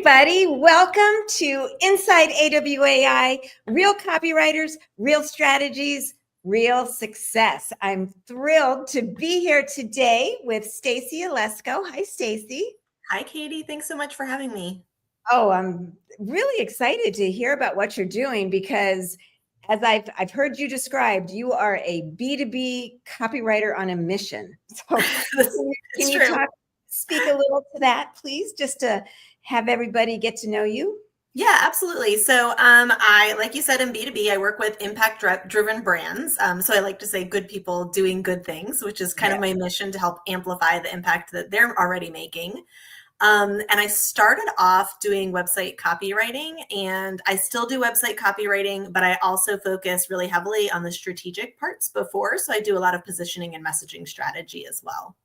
everybody. Welcome to Inside AWAI, Real Copywriters, Real Strategies, Real Success. I'm thrilled to be here today with Stacy Eleczko. Hi, Stacy. Hi, Katie. Thanks so much for having me. Oh, I'm really excited to hear about what you're doing because as I've heard you described, you are a B2B copywriter on a mission. So can you speak a little to that, please, just to have everybody get to know you? Yeah, absolutely. So I, like you said, in B2B, I work with impact-driven brands. So I like to say good people doing good things, which is kind of my mission to help amplify the impact that they're already making. And I started off doing website copywriting, and I still do website copywriting, but I also focus really heavily on the strategic parts before. So I do a lot of positioning and messaging strategy as well.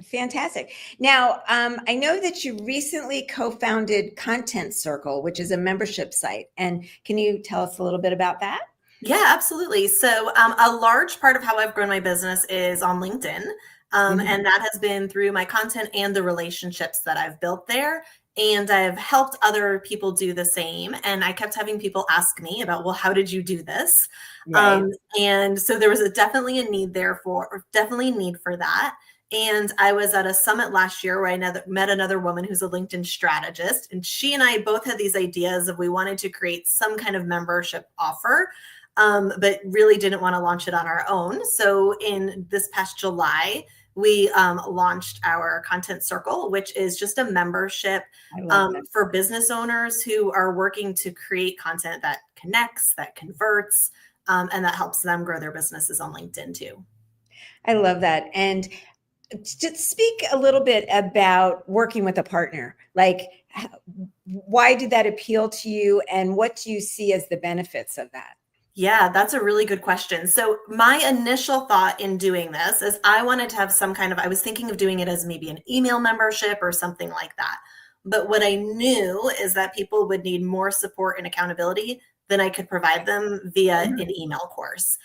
Fantastic. Now, I know that you recently co-founded Content Circle, which is a membership site. And can you tell us a little bit about that? Yeah, absolutely. So a large part of how I've grown my business is on LinkedIn. And that has been through my content and the relationships that I've built there. And I've helped other people do the same. And I kept having people ask me about, well, how did you do this? Right. And so there was definitely a need for that. And I was at a summit last year where I met another woman who's a LinkedIn strategist. And she and I both had these ideas of we wanted to create some kind of membership offer, but really didn't want to launch it on our own. So in this past July, we launched our Content Circle, which is just a membership for business owners who are working to create content that connects, that converts, and that helps them grow their businesses on LinkedIn too. I love that. And just speak a little bit about working with a partner. Like, why did that appeal to you, and what do you see as the benefits of that? Yeah, that's a really good question. So my initial thought in doing this is I wanted to have I was thinking of doing it as maybe an email membership or something like that. But what I knew is that people would need more support and accountability than I could provide them via an email course.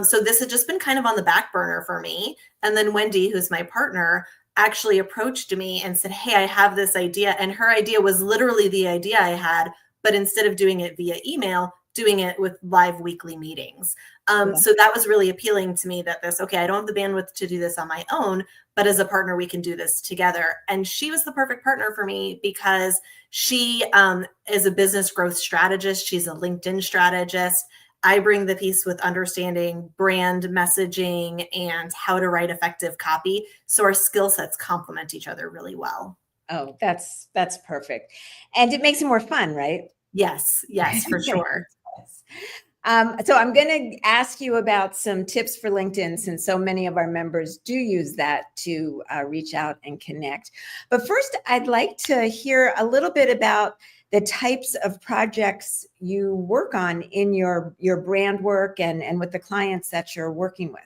So this had just been kind of on the back burner for me. And then Wendy, who's my partner, actually approached me and said, hey, I have this idea. And her idea was literally the idea I had, but instead of doing it via email, doing it with live weekly meetings. So that was really appealing to me that I don't have the bandwidth to do this on my own, but as a partner, we can do this together. And she was the perfect partner for me because she is a business growth strategist. She's a LinkedIn strategist. I bring the piece with understanding brand messaging and how to write effective copy. So our skill sets complement each other really well. Oh, that's perfect. And it makes it more fun, right? Yes, for sure. So I'm going to ask you about some tips for LinkedIn, since so many of our members do use that to reach out and connect. But first, I'd like to hear a little bit about the types of projects you work on in your brand work and with the clients that you're working with.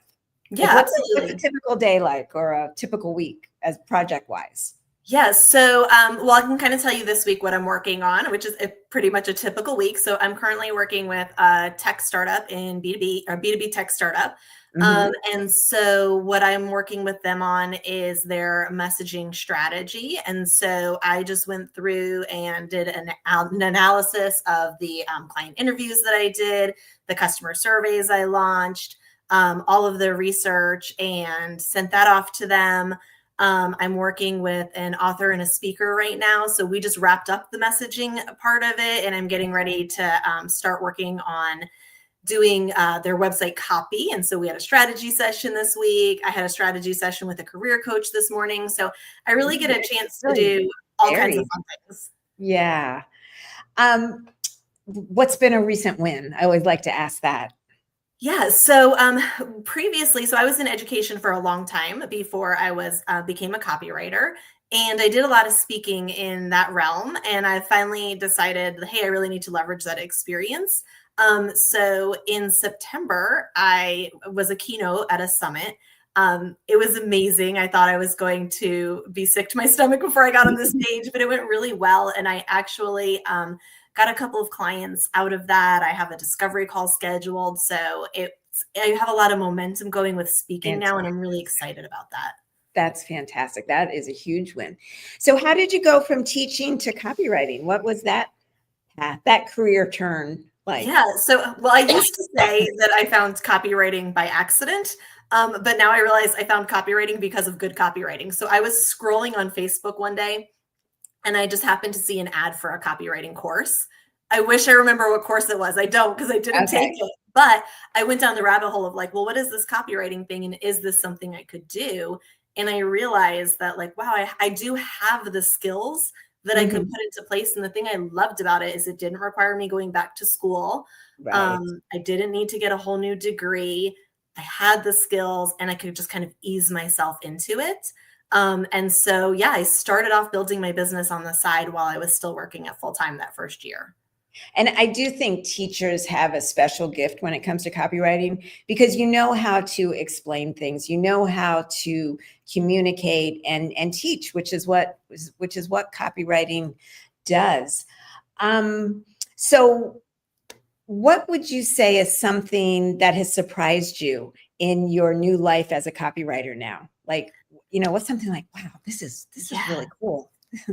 Yeah, absolutely. What's a typical day like, or a typical week as project-wise? Yes. So, well, I can kind of tell you this week what I'm working on, which is pretty much a typical week. So I'm currently working with a tech startup in B2B, or B2B tech startup. And so what I'm working with them on is their messaging strategy. And so I just went through and did an analysis of the client interviews that I did, the customer surveys I launched, all of the research, and sent that off to them. I'm working with an author and a speaker right now. So we just wrapped up the messaging part of it, and I'm getting ready to start working on doing their website copy. And so we had a strategy session this week. I had a strategy session with a career coach this morning. So I really get a chance to do all kinds of fun things. Yeah. What's been a recent win? I always like to ask that. Yeah. So previously, I was in education for a long time before I became a copywriter. And I did a lot of speaking in that realm. And I finally decided, hey, I really need to leverage that experience. So in September, I was a keynote at a summit. It was amazing. I thought I was going to be sick to my stomach before I got on the stage, but it went really well. And I actually got a couple of clients out of that. I have a discovery call scheduled. So I have a lot of momentum going with speaking now, and I'm really excited about that. That's fantastic. That is a huge win. So how did you go from teaching to copywriting? What was that path, that career turn like? Yeah. So, well, I used to say that I found copywriting by accident, but now I realize I found copywriting because of good copywriting. So I was scrolling on Facebook one day and I just happened to see an ad for a copywriting course. I wish I remember what course it was. I don't because I didn't take Okay. it. But I went down the rabbit hole of like, well, what is this copywriting thing? And is this something I could do? And I realized that like, wow, I do have the skills that I could Mhm. put into place. And the thing I loved about it is it didn't require me going back to school. Right. I didn't need to get a whole new degree. I had the skills and I could just kind of ease myself into it. And so, yeah, I started off building my business on the side while I was still working at full time that first year. And I do think teachers have a special gift when it comes to copywriting because you know how to explain things, you know how to communicate and teach, which is what copywriting does. So what would you say is something that has surprised you in your new life as a copywriter now? Like, what's something like, wow, this is Yeah. really cool.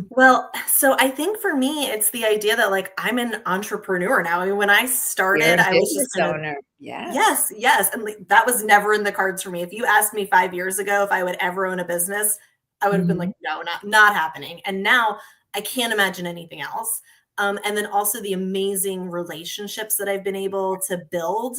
Well, so I think for me, it's the idea that like I'm an entrepreneur now. I mean, when I You're started, a I was just business kind of, owner. Yes. yes, yes. And like, that was never in the cards for me. If you asked me 5 years ago if I would ever own a business, I would have been like, Mhm. no, not happening. And now I can't imagine anything else. And then also the amazing relationships that I've been able to build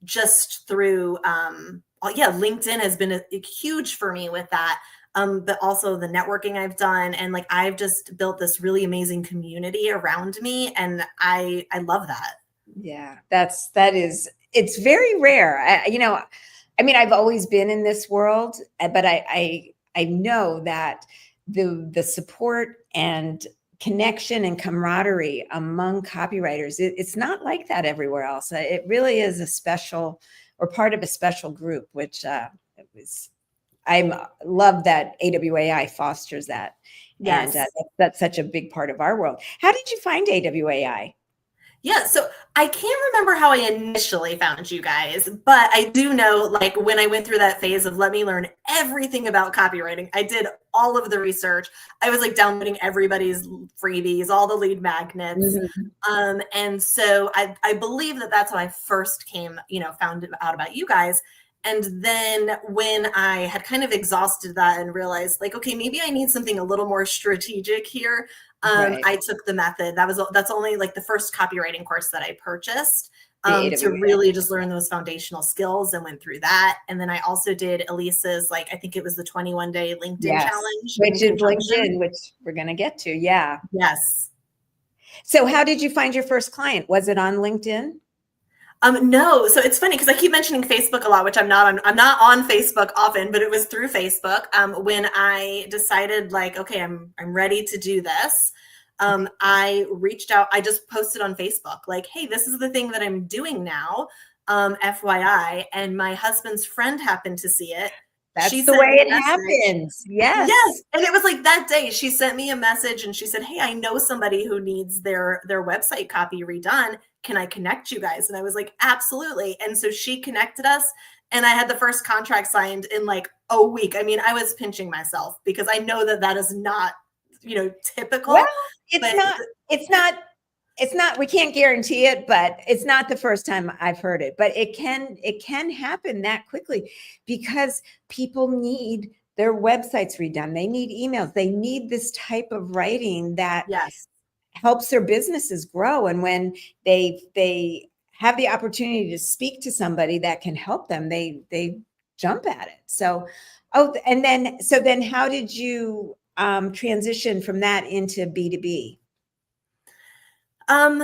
just through, yeah, LinkedIn has been huge for me with that. But also the networking I've done, and like I've just built this really amazing community around me, and I love that. Yeah, it's very rare. I mean, I've always been in this world, but I know that the support and connection and camaraderie among copywriters, it's not like that everywhere else. It really is a special or part of a special group, which it was. I love that AWAI fosters that, and Yes. that's such a big part of our world. How did you find AWAI? Yeah, so I can't remember how I initially found you guys, but I do know like when I went through that phase of let me learn everything about copywriting, I did all of the research. I was like downloading everybody's freebies, all the lead magnets. Mhm. And so I believe that that's how I first came, found out about you guys. And then when I had kind of exhausted that and realized like, okay, maybe I need something a little more strategic here, Right. I took the method. That's only like the first copywriting course that I purchased, The to AWS. really just learn those foundational skills and went through that. And then I also did Elise's, like I think it was the 21-day LinkedIn Yes, challenge in which is conjunction. LinkedIn, which we're gonna get to, yeah. Yes. So how did you find your first client? Was it on LinkedIn? No, so it's funny because I keep mentioning Facebook a lot, which I'm not on. I'm not on Facebook often, but it was through Facebook when I decided, like, okay, I'm ready to do this. I reached out. I just posted on Facebook, like, hey, this is the thing that I'm doing now, FYI. And my husband's friend happened to see it. She That's the sent way me a it message. happens. Yes. Yes, and it was like that day she sent me a message and she said, "Hey, I know somebody who needs their website copy redone. Can I connect you guys?" And I was like, "Absolutely." And so she connected us and I had the first contract signed in like a week. I mean, I was pinching myself because I know that that is not, Well, typical, it's but not it's not it's not we can't guarantee it, but it's not the first time I've heard it. But it can happen that quickly because people need their websites redone. They need emails. They need this type of writing that yes. helps their businesses grow. And when they have the opportunity to speak to somebody that can help them, they jump at it. So how did you transition from that into B2B? Um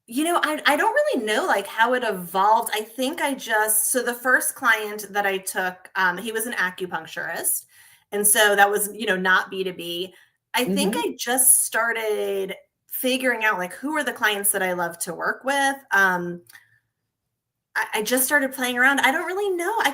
I don't really know like how it evolved. I think so the first client that I took, he was an acupuncturist. And so that was, not B2B. I think Mhm. I just started figuring out like who are the clients that I love to work with. I just started playing around. I don't really know. I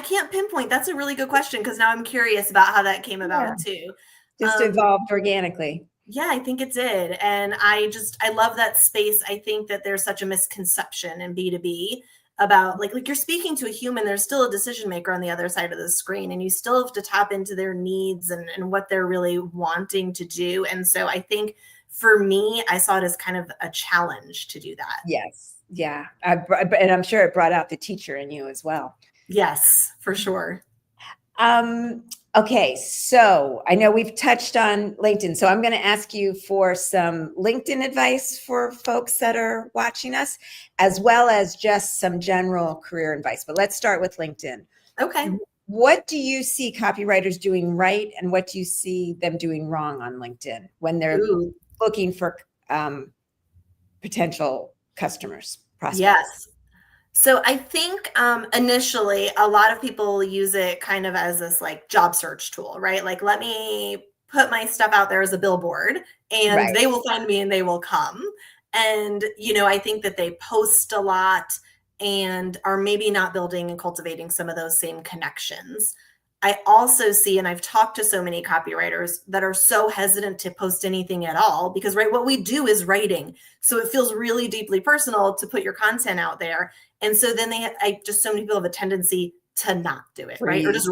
can't pinpoint. That's a really good question because now I'm curious about how that came Yeah, about too. just Um, evolved organically. yeah, I think it did. And I love that space. I think that there's such a misconception in B2B about like you're speaking to a human, there's still a decision maker on the other side of the screen, and you still have to tap into their needs and what they're really wanting to do. And so I think for me, I saw it as kind of a challenge to do that. Yes. Yeah. And I'm sure it brought out the teacher in you as well. Yes, for sure. Okay. So I know we've touched on LinkedIn. So I'm going to ask you for some LinkedIn advice for folks that are watching us, as well as just some general career advice. But let's start with LinkedIn. Okay. What do you see copywriters doing right, and what do you see them doing wrong on LinkedIn when they're looking for potential customers, prospects? Yes. So I think initially a lot of people use it kind of as this like job search tool, right? Like, let me put my stuff out there as a billboard and they will find me and they will come. And, I think that they post a lot and are maybe not building and cultivating some of those same connections. I also see, and I've talked to so many copywriters that are so hesitant to post anything at all because, right, what we do is writing. So it feels really deeply personal to put your content out there. And so then just so many people have a tendency to not do it, right? Or just,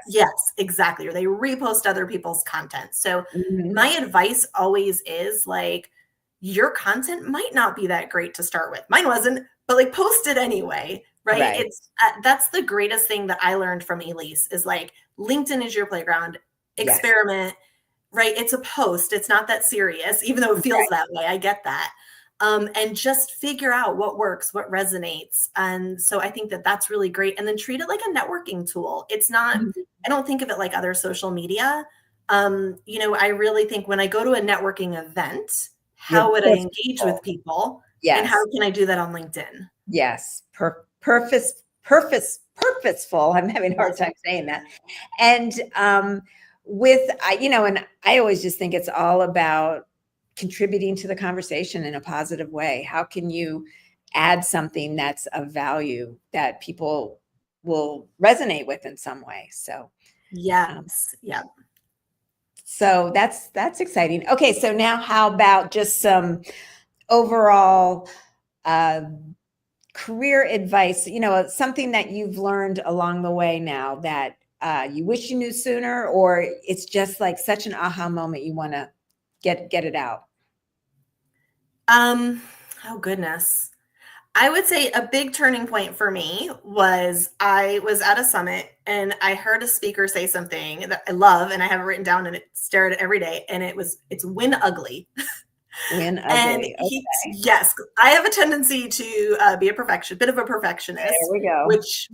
yes, exactly. Or they repost other people's content. So my advice always is like, your content might not be that great to start with. Mine wasn't, but like post it anyway. Right. It's that's the greatest thing that I learned from Elise is like LinkedIn is your playground. Experiment. Right. It's a post. It's not that serious, even though it feels that way. I get that. And just figure out what works, what resonates. And so I think that that's really great. And then treat it like a networking tool. It's not, I don't think of it like other social media. I really think when I go to a networking event, how would I engage with people? And how can I do that on LinkedIn? Yes. Purposeful. I'm having a hard time saying that. And and I always just think it's all about contributing to the conversation in a positive way. How can you add something that's of value that people will resonate with in some way? So so that's exciting. Okay, so now how about just some overall career advice, something that you've learned along the way now that you wish you knew sooner, or it's just like such an aha moment you want to get it out? Oh goodness. I would say a big turning point for me was I was at a summit and I heard a speaker say something that I love and I have it written down and stare at it every day. And it's win ugly. Win ugly. Yes, I have a tendency to be bit of a perfectionist. There we go. Which,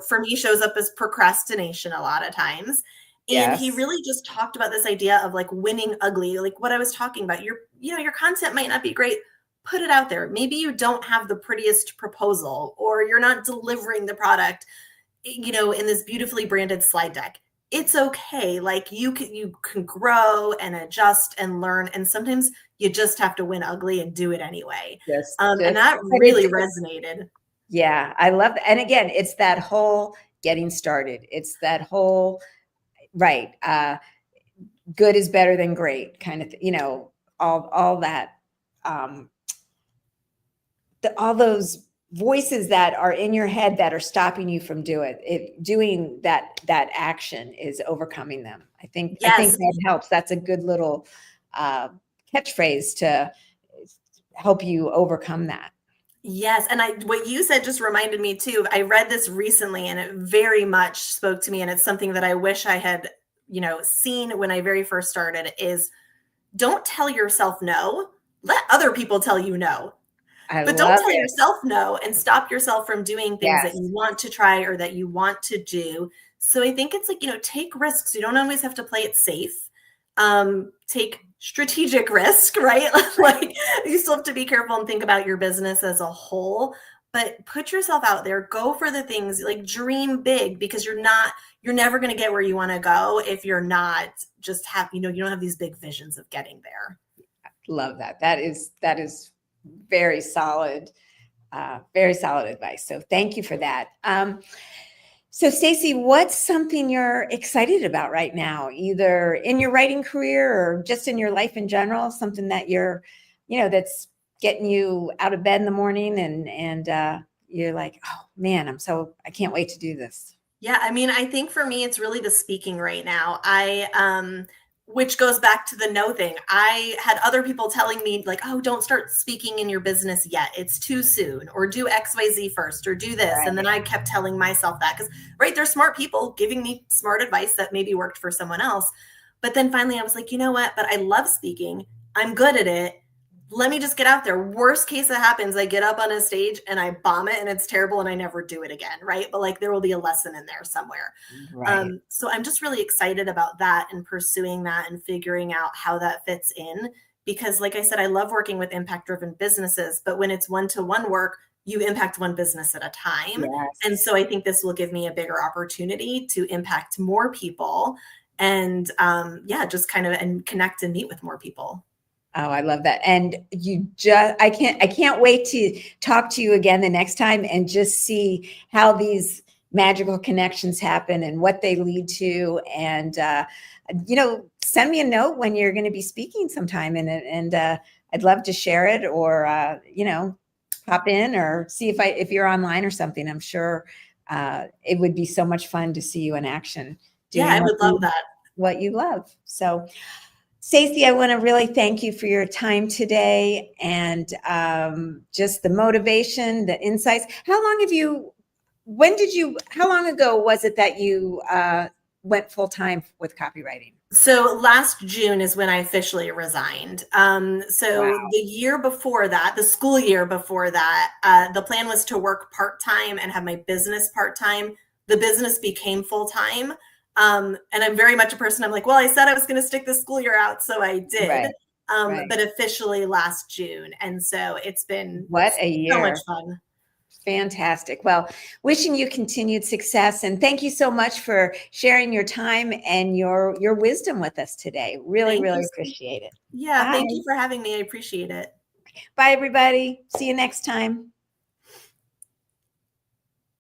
for me shows up as procrastination a lot of times. And he really just talked about this idea of like winning ugly, like what I was talking about. Your content might not be great. Put it out there. Maybe you don't have the prettiest proposal or you're not delivering the product, in this beautifully branded slide deck. It's okay. Like you can grow and adjust and learn. And sometimes you just have to win ugly and do it anyway. And that really resonated. Yeah, I love that. And again, it's that whole getting started. It's that whole, good is better than great kind of, all that, all those voices that are in your head that are stopping you from doing that action is overcoming them. I think that helps. That's a good little catchphrase to help you overcome that. Yes. And what you said just reminded me too. I read this recently and it very much spoke to me. And it's something that I wish I had, seen when I very first started is don't tell yourself no. Let other people tell you no. But don't tell yourself no and stop yourself from doing things that you want to try or that you want to do. So I think it's like, take risks. You don't always have to play it safe. Take strategic risk, right? Like you still have to be careful and think about your business as a whole, but put yourself out there, go for the things, like dream big, because you're never going to get where you want to go if you're not just you don't have these big visions of getting there. Love that. That is very solid advice. So thank you for that. So Stacy, what's something you're excited about right now, either in your writing career or just in your life in general, something that you're, that's getting you out of bed in the morning and you're like, oh man, I can't wait to do this? Yeah, I mean, I think for me, it's really the speaking right now. Which goes back to the no thing. I had other people telling me like, oh, don't start speaking in your business yet. It's too soon, or do XYZ first, or do this. Right. And then I kept telling myself that because, right, there's smart people giving me smart advice that maybe worked for someone else. But then finally I was like, you know what? But I love speaking. I'm good at it. Let me just get out there. Worst case that happens, I get up on a stage and I bomb it and it's terrible and I never do it again, right? But like there will be a lesson in there somewhere. Right. So I'm just really excited about that and pursuing that and figuring out how that fits in. Because like I said, I love working with impact-driven businesses, but when it's one-to-one work, you impact one business at a time. Yes. And so I think this will give me a bigger opportunity to impact more people and just kind of and connect and meet with more people. Oh, I love that. And I can't wait to talk to you again the next time and just see how these magical connections happen and what they lead to. And, send me a note when you're going to be speaking sometime and I'd love to share it or, pop in or see if you're online or something. I'm sure it would be so much fun to see you in action. Yeah, I would love that. What you love. So, Stacy, I want to really thank you for your time today and just the motivation, the insights. How long ago was it that you went full time with copywriting? So last June is when I officially resigned. Wow. The year before that, the school year before that, the plan was to work part-time and have my business part-time. The business became full-time. And I'm very much a person, I'm like, well, I said I was going to stick the school year out. So I did, right. But officially last June. And so it's been a year. So much fun. Fantastic. Well, wishing you continued success. And thank you so much for sharing your time and your wisdom with us today. Really appreciate it. Yeah. Bye. Thank you for having me. I appreciate it. Bye, everybody. See you next time.